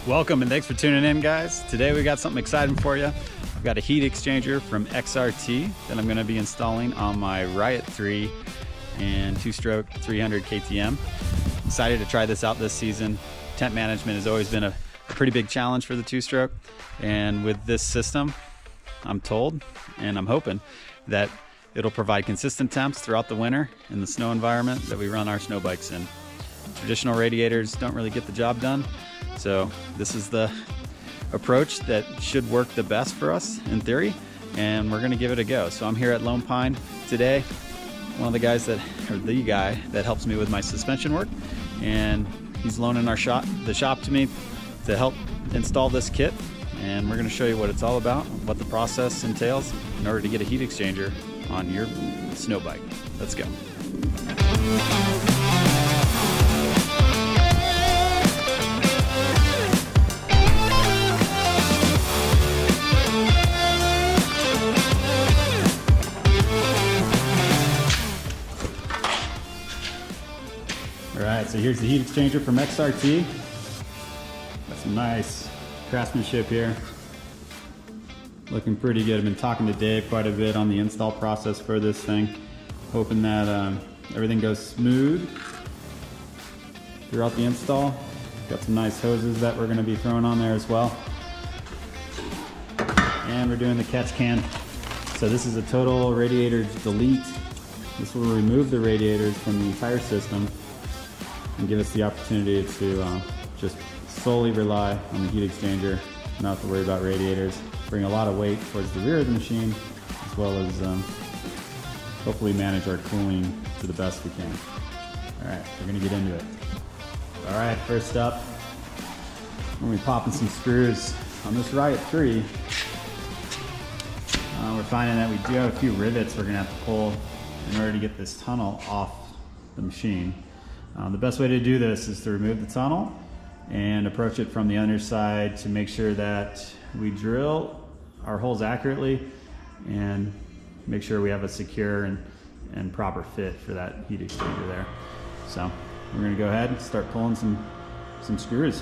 Welcome and thanks for tuning in, guys. Today we got something exciting for you. I've got a heat exchanger from XRT that I'm going to be installing on my Riot3 and two-stroke 300 KTM. Excited to try this out this season. Temp management has always been a pretty big challenge for the two-stroke, and with this system, I'm told and I'm hoping that it'll provide consistent temps throughout the winter in the snow environment that we run our snow bikes in. Traditional radiators don't really get the job done, so this is the approach that should work the best for us in theory, and we're gonna give it a go. So I'm here at Lone Pine today. One of the guys the guy that helps me with my suspension work, and he's loaning the shop to me to help install this kit, and we're gonna show you what it's all about, what the process entails in order to get a heat exchanger on your snow bike. Let's go. Alright, so here's the heat exchanger from XRT. Got some nice craftsmanship here. Looking pretty good. I've been talking to Dave quite a bit on the install process for this thing. Hoping that everything goes smooth throughout the install. Got some nice hoses that we're going to be throwing on there as well. And we're doing the catch can. So this is a total radiator delete. This will remove the radiators from the entire system and give us the opportunity to just solely rely on the heat exchanger, not have to worry about radiators. Bring a lot of weight towards the rear of the machine, as well as hopefully manage our cooling to the best we can. All right, we're gonna get into it. All right, first up, we're gonna be popping some screws on this Riot3. We're finding that we do have a few rivets we're gonna have to pull in order to get this tunnel off the machine. The best way to do this is to remove the tunnel and approach it from the underside to make sure that we drill our holes accurately and make sure we have a secure and proper fit for that heat exchanger there. So we're gonna go ahead and start pulling some screws.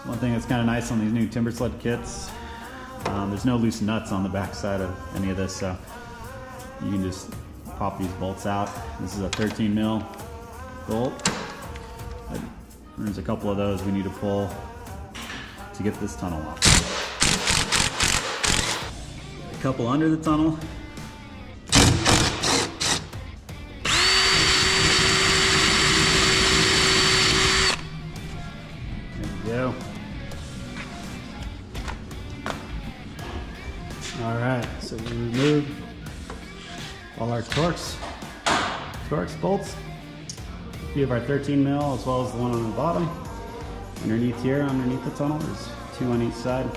One thing that's kind of nice on these new Timbersled kits, there's no loose nuts on the back side of any of this, so you can just pop these bolts out. This is a 13 mil bolt. There's a couple of those we need to pull to get this tunnel off. A couple under the tunnel. There we go. All right, so we remove all our Torx bolts. A few of our 13 mil, as well as the one on the bottom. Underneath here, underneath the tunnel, there's two on each side.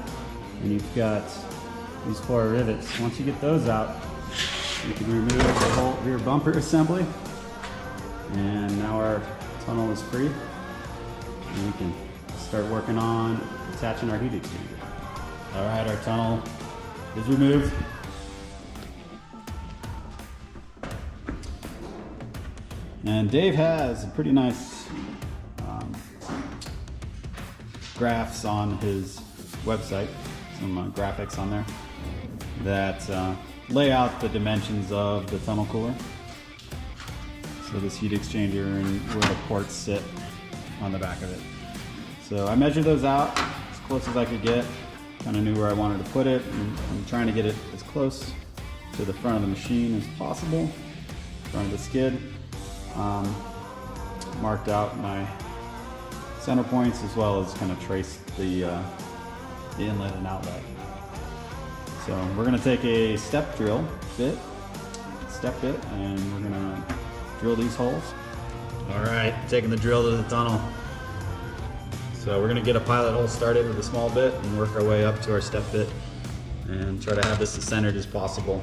And you've got these 4 rivets. Once you get those out, you can remove the whole rear bumper assembly. And now our tunnel is free. And we can start working on attaching our heat exchanger. All right, our tunnel is removed. And Dave has a pretty nice graphs on his website, some graphics on there that lay out the dimensions of the tunnel cooler. So this heat exchanger and where the ports sit on the back of it. So I measured those out as close as I could get. Kind of knew where I wanted to put it, and I'm trying to get it as close to the front of the machine as possible, front of the skid. Marked out my center points, as well as kind of traced the inlet and outlet. So we're going to take a step bit, and we're going to drill these holes. All right, taking the drill to the tunnel. So we're going to get a pilot hole started with a small bit and work our way up to our step bit and try to have this as centered as possible.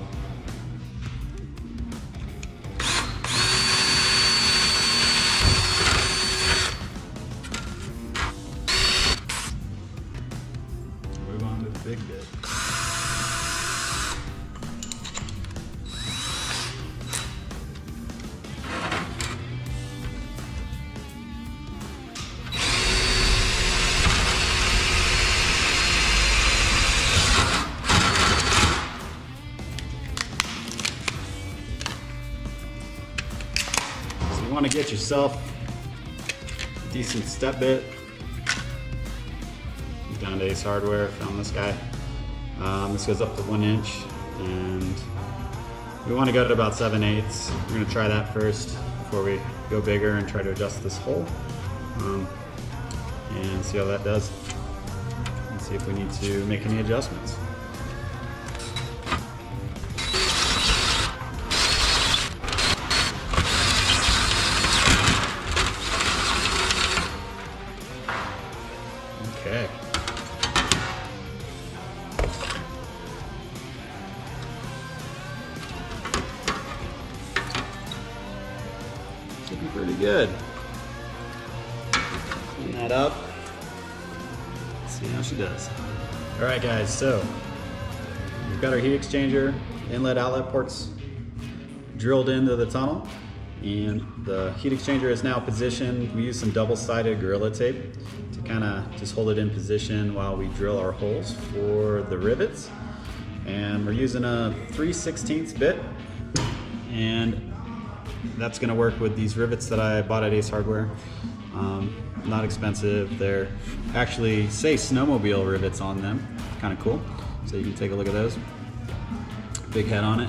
Move on to the big bit. want to get yourself a decent step bit. Down to Ace Hardware, found this guy. This goes up to 1 inch, and we want to go to about 7/8. We're going to try that first before we go bigger and try to adjust this hole and see how that does, and see if we need to make any adjustments. Okay. Looking pretty good. Clean that up. See how she does. All right, guys, so we've got our heat exchanger inlet outlet ports drilled into the tunnel, and the heat exchanger is now positioned. We use some double-sided Gorilla Tape to kind of just hold it in position while we drill our holes for the rivets. And we're using a 3/16 bit, and that's going to work with these rivets that I bought at Ace Hardware. Not expensive. They're actually say snowmobile rivets on them. Kind of cool. So you can take a look at those. Big head on it.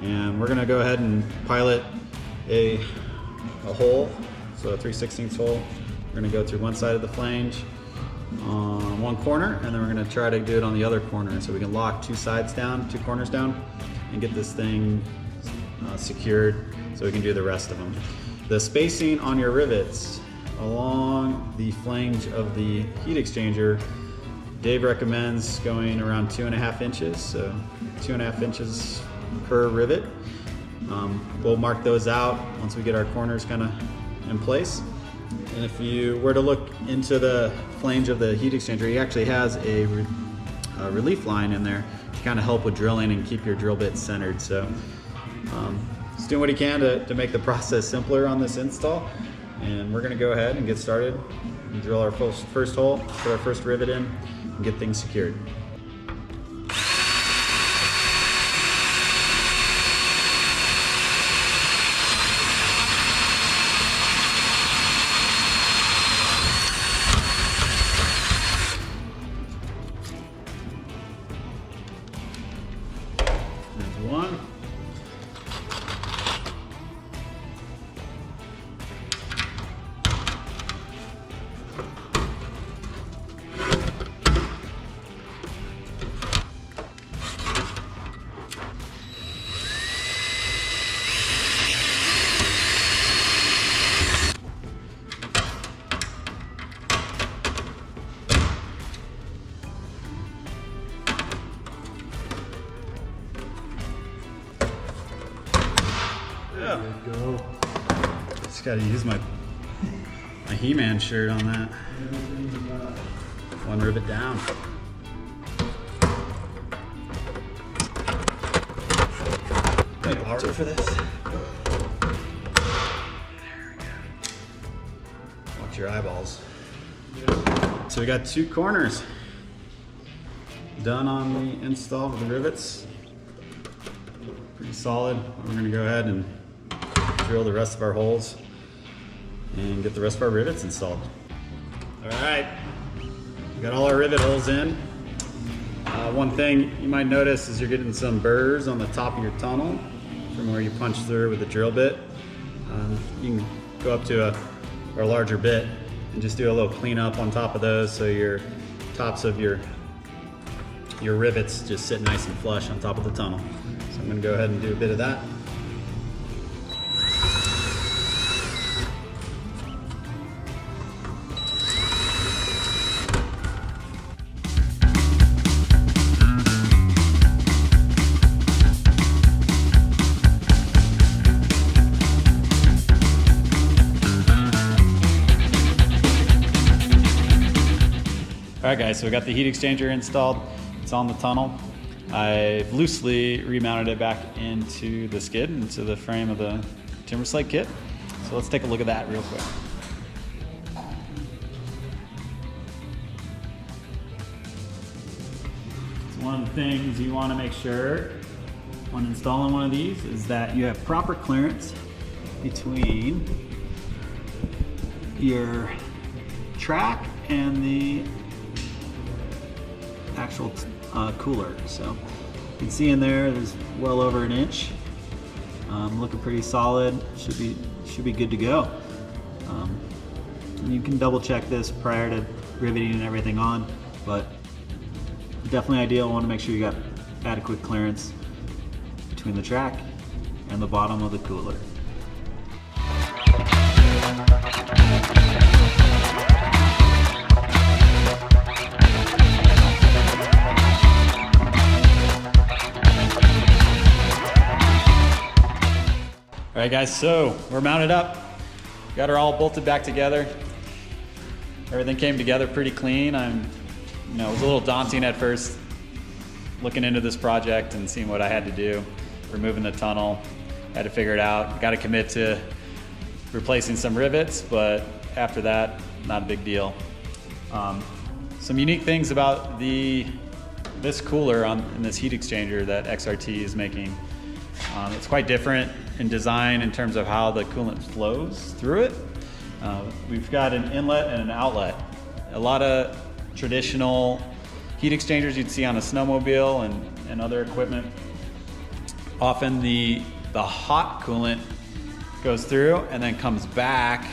And we're going to go ahead and pilot a hole. So a 3/16 hole. We're going to go through one side of the flange on one corner, and then we're going to try to do it on the other corner, so we can lock two sides down, two corners down, and get this thing secured so we can do the rest of them. The spacing on your rivets along the flange of the heat exchanger, Dave recommends going around 2.5 inches, so 2.5 inches per rivet. We'll mark those out once we get our corners kind of in place. And if you were to look into the flange of the heat exchanger, he actually has a relief line in there to kind of help with drilling and keep your drill bit centered. So he's doing what he can to make the process simpler on this install. And we're going to go ahead and get started and drill our first hole, put our first rivet in, and get things secured. There's one. Yeah. There you go. Just gotta use my He-Man shirt on that. One rivet down. Got power for this. There we go. Watch your eyeballs. So we got two corners done on the install of the rivets. Pretty solid. We're gonna go ahead and drill the rest of our holes and get the rest of our rivets installed. All right, we got all our rivet holes in. One thing you might notice is you're getting some burrs on the top of your tunnel from where you punch through with the drill bit. You can go up to a larger bit and just do a little cleanup on top of those, so your tops of your rivets just sit nice and flush on top of the tunnel. So I'm going to go ahead and do a bit of that. All right, guys, so we got the heat exchanger installed. It's on the tunnel. I've loosely remounted it back into the skid, into the frame of the Timbersled kit. So let's take a look at that real quick. So one of the things you want to make sure when installing one of these is that you have proper clearance between your track and the actual cooler. So you can see in there's well over an inch. Looking pretty solid. Should be good to go. And you can double check this prior to riveting and everything on, but definitely ideal. Want to make sure you got adequate clearance between the track and the bottom of the cooler. All right guys, so we're mounted up. Got her all bolted back together. Everything came together pretty clean. It was a little daunting at first looking into this project and seeing what I had to do. Removing the tunnel, had to figure it out. Got to commit to replacing some rivets, but after that, not a big deal. Some unique things about this cooler in this heat exchanger that XRT is making. It's quite different in design in terms of how the coolant flows through it. We've got an inlet and an outlet. A lot of traditional heat exchangers you'd see on a snowmobile and other equipment. Often the hot coolant goes through and then comes back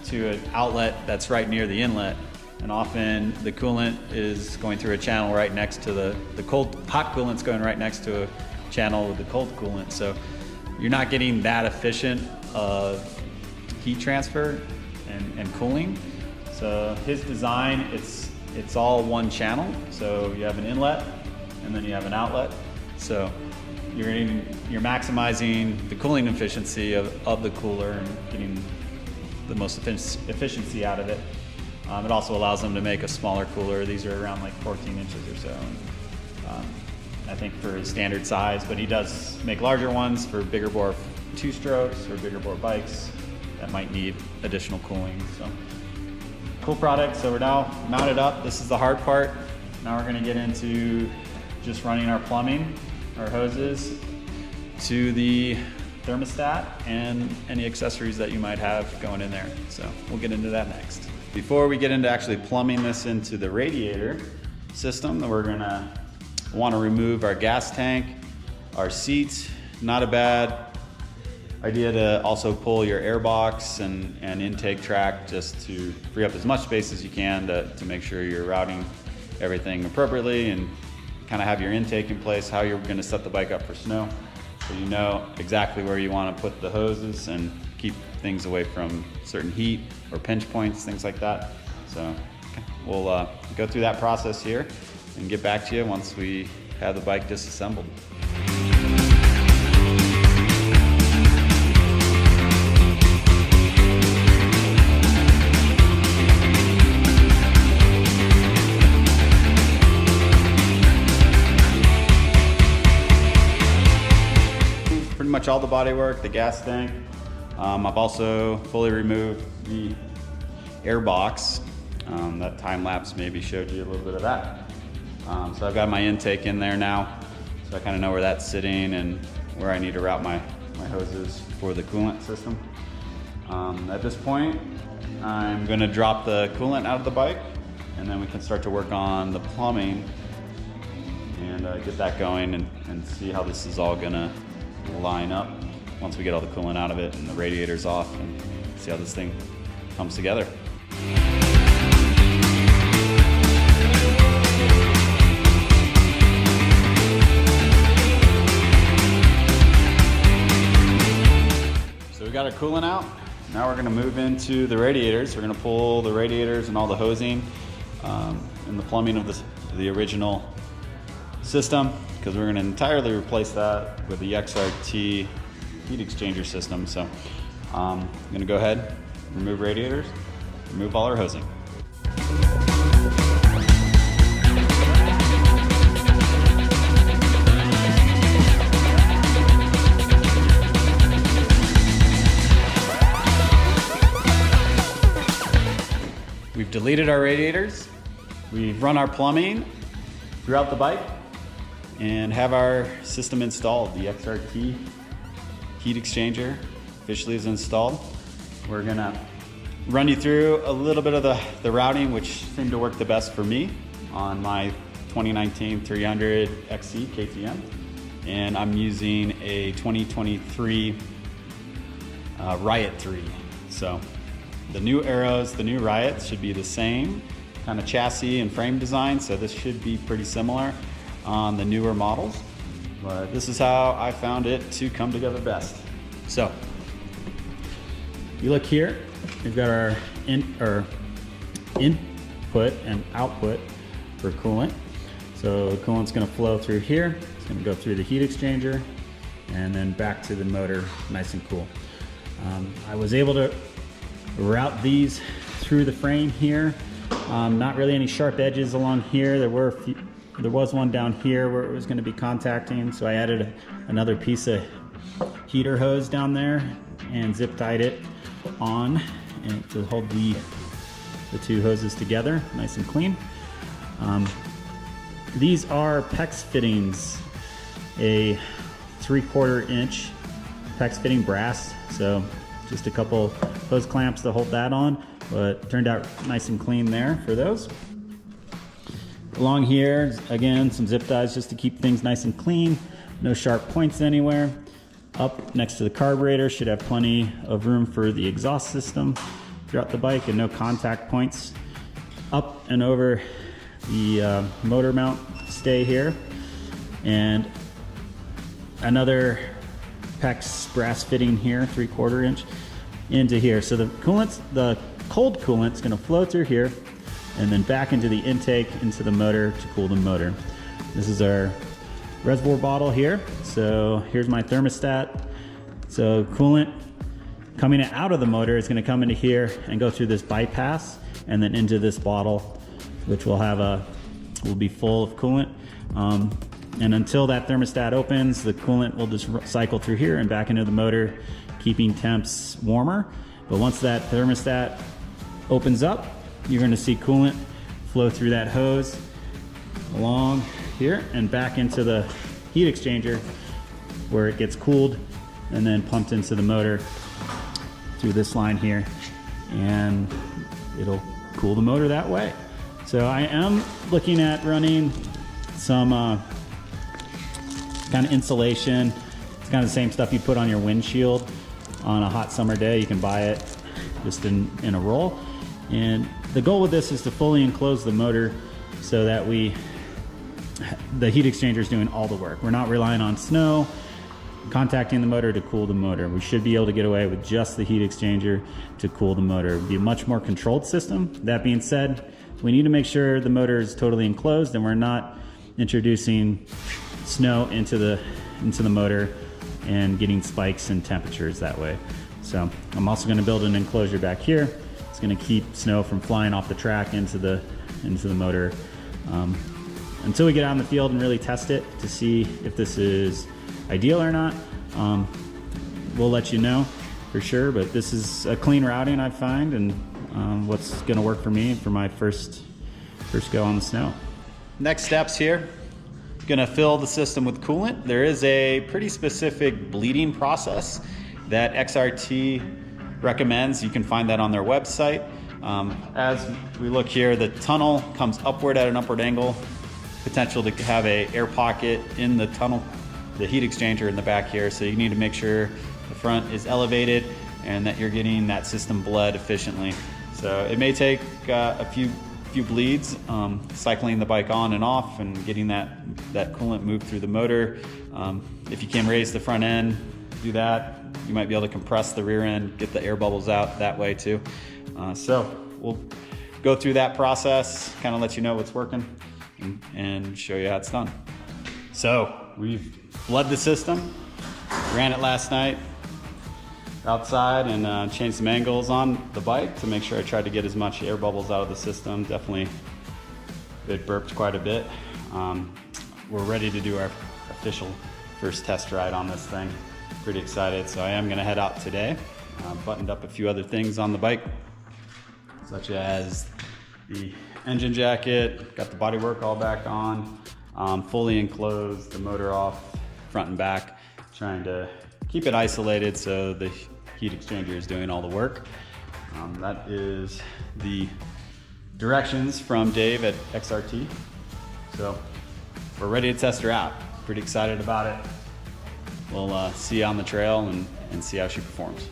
to an outlet that's right near the inlet. And often the coolant is going through a channel right next to the hot coolant's going right next to a channel with the cold coolant. So you're not getting that efficient of heat transfer and cooling. So his design, it's all one channel. So you have an inlet and then you have an outlet. So you're maximizing the cooling efficiency of the cooler and getting the most efficiency out of it. It also allows them to make a smaller cooler. These are around like 14 inches or so. I think for his standard size, but he does make larger ones for bigger bore two-strokes or bigger bore bikes that might need additional cooling. So cool product. So we're now mounted up. This is the hard part. Now we're going to get into just running our plumbing, our hoses to the thermostat and any accessories that you might have going in there. So we'll get into that next. Before we get into actually plumbing this into the radiator system, we're going to want to remove our gas tank, our seats. Not a bad idea to also pull your air box and intake track just to free up as much space as you can to make sure you're routing everything appropriately and kind of have your intake in place, how you're going to set the bike up for snow, so you know exactly where you want to put the hoses and keep things away from certain heat or pinch points, things like that. So we'll go through that process here and get back to you once we have the bike disassembled. Pretty much all the body work, the gas tank. I've also fully removed the air box. That time lapse maybe showed you a little bit of that. So I've got my intake in there now, so I kind of know where that's sitting and where I need to route my hoses for the coolant system. At this point, I'm going to drop the coolant out of the bike, and then we can start to work on the plumbing and get that going and see how this is all going to line up once we get all the coolant out of it and the radiator's off, and see how this thing comes together. Got our coolant out. Now we're going to move into the radiators. We're going to pull the radiators and all the hosing and the plumbing of the original system, because we're going to entirely replace that with the XRT heat exchanger system. So I'm going to go ahead, remove radiators, remove all our hosing. We've deleted our radiators, we've run our plumbing throughout the bike, and have our system installed. The XRT heat exchanger officially is installed. We're gonna run you through a little bit of the routing, which seemed to work the best for me on my 2019 300 XC KTM. And I'm using a 2023 Riot3. So the new arrows, the new Riots should be the same kind of chassis and frame design. So this should be pretty similar on the newer models. But this is how I found it to come together best. So you look here, we've got our input and output for coolant. So the coolant's gonna flow through here. It's gonna go through the heat exchanger and then back to the motor nice and cool. I was able to route these through the frame here. Not really any sharp edges along here. There was one down here where it was going to be contacting, so I added another piece of heater hose down there and zip tied it on and to hold the two hoses together nice and clean. These are PEX fittings, a 3/4 inch PEX fitting brass, so just a couple hose clamps to hold that on, but turned out nice and clean there for those. Along here, again, some zip ties just to keep things nice and clean. No sharp points anywhere. Up next to the carburetor, should have plenty of room for the exhaust system throughout the bike and no contact points. Up and over the motor mount stay here. And another PEX brass fitting here, 3/4 inch into here. So the cold coolant's gonna flow through here and then back into the intake into the motor to cool the motor. This is our reservoir bottle here. So here's my thermostat. So coolant coming out of the motor is gonna come into here and go through this bypass and then into this bottle, which will be full of coolant. And until that thermostat opens, the coolant will just cycle through here and back into the motor, keeping temps warmer. But once that thermostat opens up, you're gonna see coolant flow through that hose along here and back into the heat exchanger where it gets cooled and then pumped into the motor through this line here, and it'll cool the motor that way. So I am looking at running some kind of insulation. It's kind of the same stuff you put on your windshield on a hot summer day. You can buy it just in a roll. And the goal with this is to fully enclose the motor so that the heat exchanger is doing all the work. We're not relying on snow contacting the motor to cool the motor. We should be able to get away with just the heat exchanger to cool the motor. It'd be a much more controlled system. That being said, we need to make sure the motor is totally enclosed and we're not introducing snow into the motor and getting spikes in temperatures that way. So I'm also going to build an enclosure back here. It's going to keep snow from flying off the track into the motor until we get out in the field and really test it to see if this is ideal or not. We'll let you know for sure, but this is a clean routing I find, and what's going to work for me for my first go on the snow. Next steps here. Gonna fill the system with coolant. There is a pretty specific bleeding process that XRT recommends. You can find that on their website. As we look here, the tunnel comes upward at an upward angle, potential to have a air pocket in the tunnel, the heat exchanger in the back here. So you need to make sure the front is elevated and that you're getting that system bled efficiently. So it may take a few bleeds, cycling the bike on and off and getting that coolant moved through the motor. If you can raise the front end, do that. You might be able to compress the rear end, get the air bubbles out that way too. So we'll go through that process, kind of let you know what's working and show you how it's done. So we've bled the system, ran it last night outside and changed some angles on the bike to make sure I tried to get as much air bubbles out of the system. Definitely it burped quite a bit. We're ready to do our official first test ride on this thing. Pretty excited, so I am gonna head out today. Buttoned up a few other things on the bike, such as the engine jacket, got the bodywork all back on, fully enclosed, the motor off front and back, trying to keep it isolated so the heat exchanger is doing all the work. That is the directions from Dave at XRT. So we're ready to test her out. Pretty excited about it. We'll see you on the trail and see how she performs.